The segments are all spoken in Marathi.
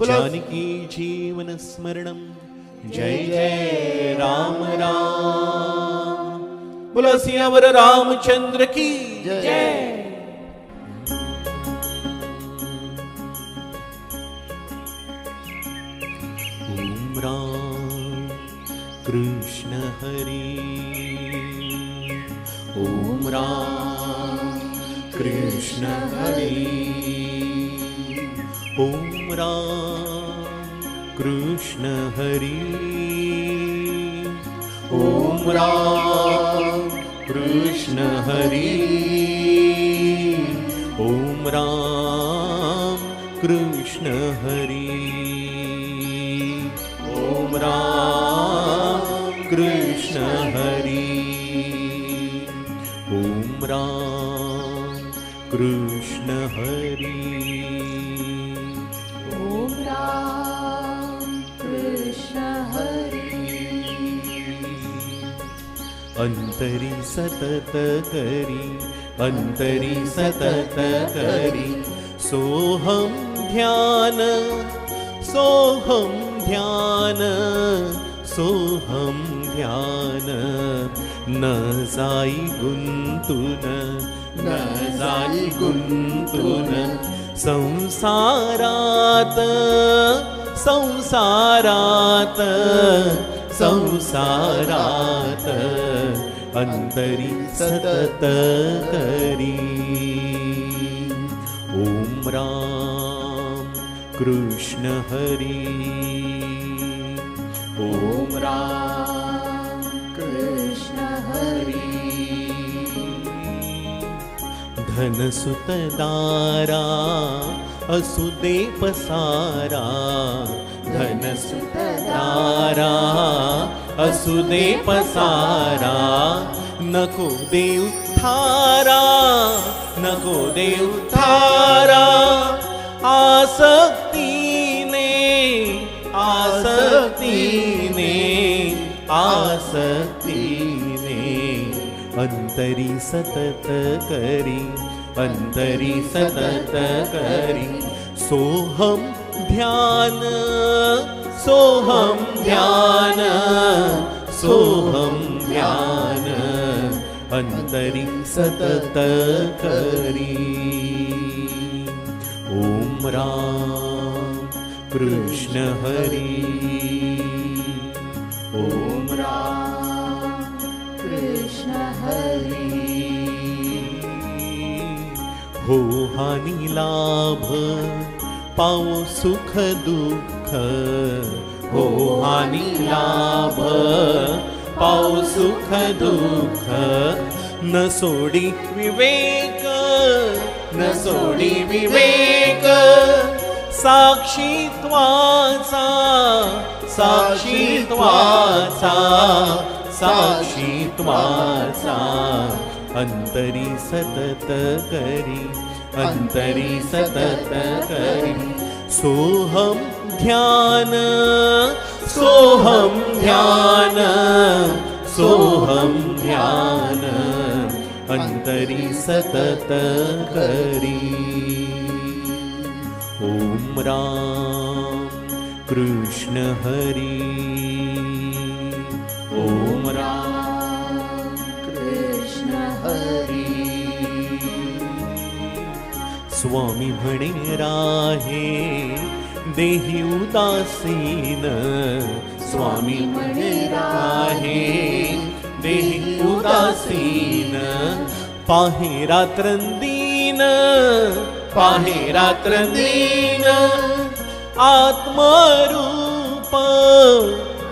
जानकी जीवन स्मरणं जय जय राम राम। बोला सियावर रामचंद्र की जय। ओम राम कृष्ण हरी, ओम राम कृष्ण हरी, ओम राम कृष्ण हरी, ओम राम कृष्ण हरी, ओम राम कृष्ण हरी, ओम राम कृष्ण हरी, ओम राम कृष्ण हरी, ओम राम कृष्ण हरी। अंतरी सतत करी, अंतरी सतत करी, सोहम ध्यान, सोहम ध्यान, सोहम ध्यान, न जाई गुंतून, न जाई गुंतून, संसारात, संसारात, संसारात, अंतरी सतत करी। ओम राम कृष्ण हरी, ओम राम कृष्ण हरी। धन सुत दारा असुदे पसारा, धन सुत दारा असुदे पसारा, नको देव थारा, नको देव थारा, आसक्तीने, आसक्तीने, आसक्तीने, अंतरी सतत करी, अंतरी सतत करी, सोहम ध्यान, सोहम ध्यान, सोहम ध्यान, अंतरी सतत करी। ओम राम कृष्ण हरी, ओम राम कृष्ण हरी। हो हानी लाभ पाओ सुख दुःख, हो हानी लाभ पाओ सुख दुःख, न सोडी विवेक, न सोडी विवेक, साक्षीत्वाचा, साक्षीत्वाचा, साक्षीत्वाचा, अंतरी सतत करी, अंतरी सतत करी, सोहम ध्यान, सोहम ध्यान, सोहम ध्यान, अंतरी सतत करी। ओम राम कृष्ण हरी, ओम राम कृष्ण हरी। स्वामी म्हणे राहे देही उदासीन, स्वामी म्हणे राहे देही उदासीन, पाहे रात्रंदीन, पाहे रात्रंदीन, आत्मरूप,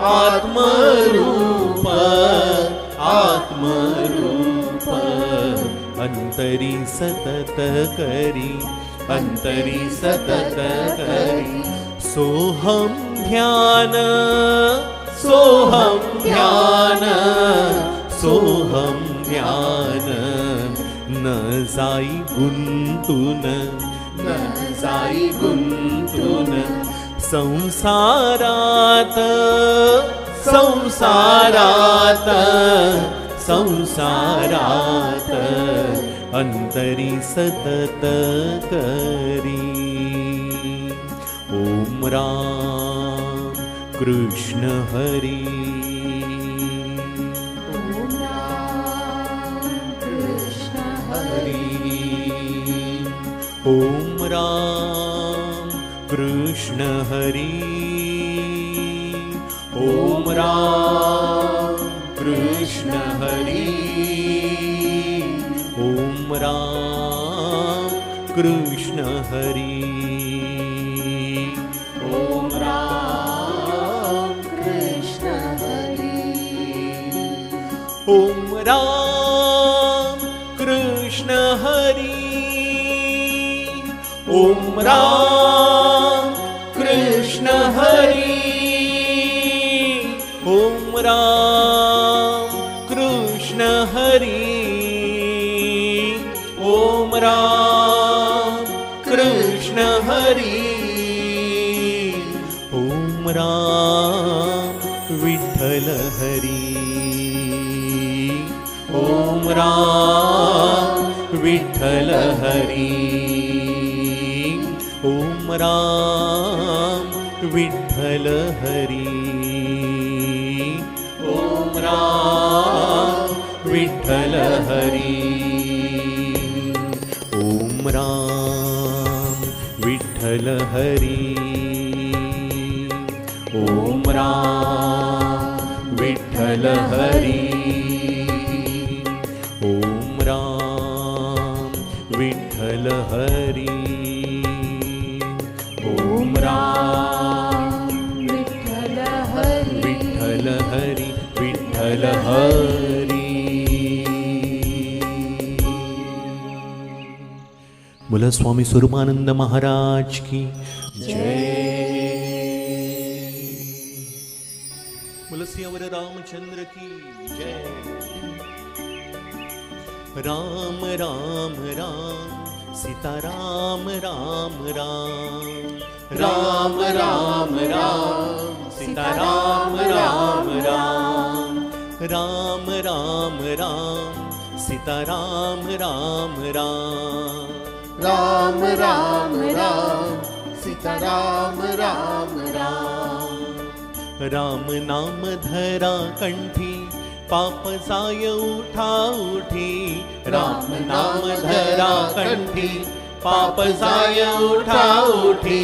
आत्मरूप, आत्मरूप, अंतरी सतत करी, अंतरी सतत करी, सोहम ध्यान, सोहम ध्यान, सोहम ध्यान, न जाई गुंतून, न जाई गुंतून, संसारात, संसारात, संसारात, अंतरी सतत करी। ओम राम कृष्ण हरी ॐ राम कृष्ण हरी ॐ राम कृष्ण हरी ॐ राम कृष्ण हरी ॐ राम कृष्ण हरी ॐ राम कृष्ण हरी ॐ राम कृष्ण हरी ॐ राम कृष्ण हरी ॐ राम कृष्ण हरी ॐ राम कृष्ण हरी ॐ राम विठ्ठल हरी ॐ राम विठ्ठल हरी ॐ राम विठ्ठल हरी ॐ राम विठ्ठल हरी ॐ राम विठ्ठल हरी ॐ राम विठ्ठल हरी ॐ राम विठ्ठल हरी ॐ राम विठ्ठल हरी विठ्ठल हरी विठ्ठल हरी. बोला स्वामी स्वरूपानंद महाराज की जय. बोला सियावर रामचंद्र की जय. राम राम राम सीताराम राम राम राम राम राम सीताराम राम राम राम राम राम सीताराम राम राम राम राम राम सीताराम राम राम. राम नाम धरा कंठी पाप जाय उठा उठी. राम नाम धरा कंठी पाप जाय उठा उठी.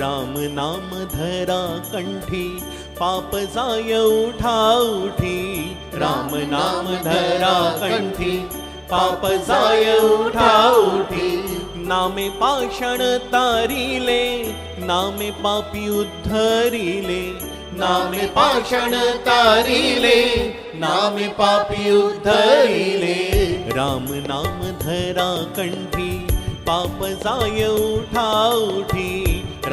राम नाम धरा कंठी पाप जाय उठा उठी. राम नाम धरा कंठी पाप जाय उठा उठी. नामे पाषाण तारिले नामे पापी उद्धरिले. नामे पाषाण तारिले नामे पापी उद्धरिले. राम नाम धरा कंठी पाप जाय उठा उठी.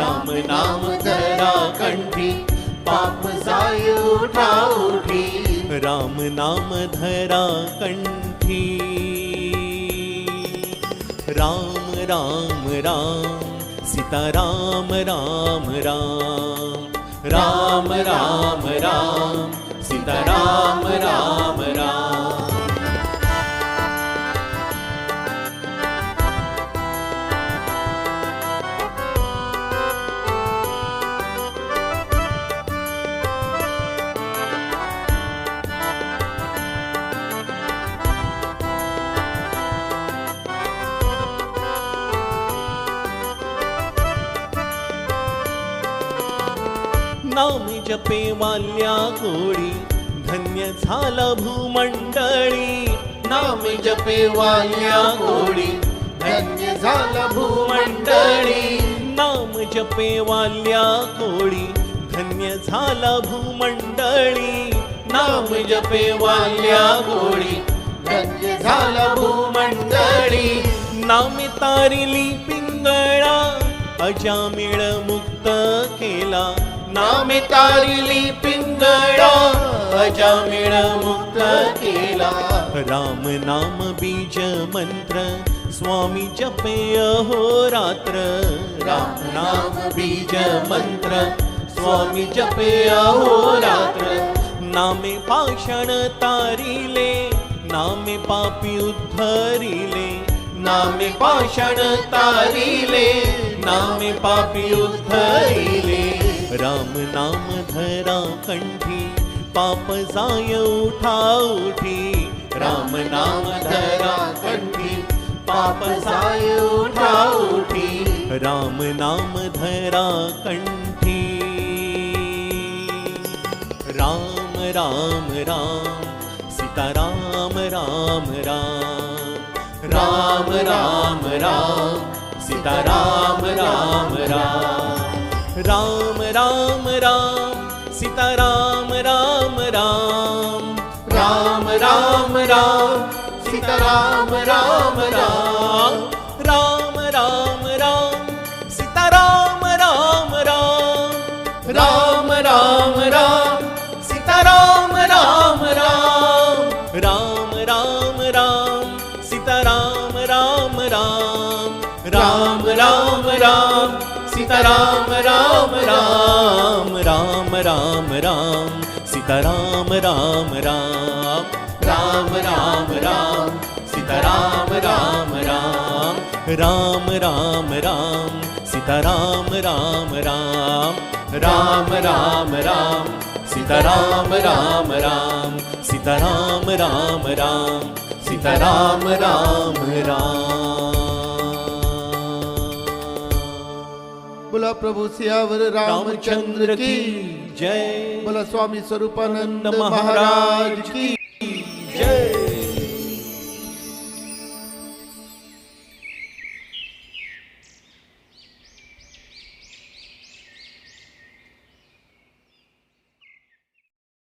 राम नाम धरा कंठी पाप जाय उठा उठी. राम नाम धरा कंठी. राम राम राम सीताराम राम राम राम राम राम सीताराम राम राम. नाम जपे वाल्या कोळी धन्य झाला भूमंडळी. नाम जपे वाल्या कोळी धन्य झाला भूमंडळी. नाम जपे वाल्या कोळी धन्य झाला भूमंडळी. नाम जपे वाल्या कोळी धन्य झाला भूमंडळी. नामे तारिली पिंगळा अजामिळ मुक्त केला. नामे तारिली पिंगळा अजामिळ मुक्त केला. राम नाम बीज मंत्र स्वामी जपे अहोरात्र. राम नाम बीज मंत्र स्वामी जपे अहोरात्र. नामे पाषाण तारिले नामे पापी उद्धरिले. नामे पाषाण तारिले नामे पापी उद्धरिले राम नाम धरा कंठी पाप जाय उठा उठी राम नाम धरा कंठी पाप जाय उठा उठी राम नाम धरा कंठी राम राम राम सीता राम राम राम राम राम राम सीता राम राम राम राम राम राम सीता राम राम राम राम राम राम सीता राम राम राम राम राम राम सीता राम राम राम राम राम राम सीता राम राम राम राम राम राम सीता राम राम राम राम राम राम सीता राम राम राम राम राम राम सीता राम राम राम राम राम राम सीता राम राम राम राम राम राम सीता राम राम राम राम राम राम सीता राम राम राम सीता राम राम राम सीता राम राम राम। बोला प्रभु सियावर रामचंद्र की जय। बोला स्वामी स्वरूपानंद महाराज की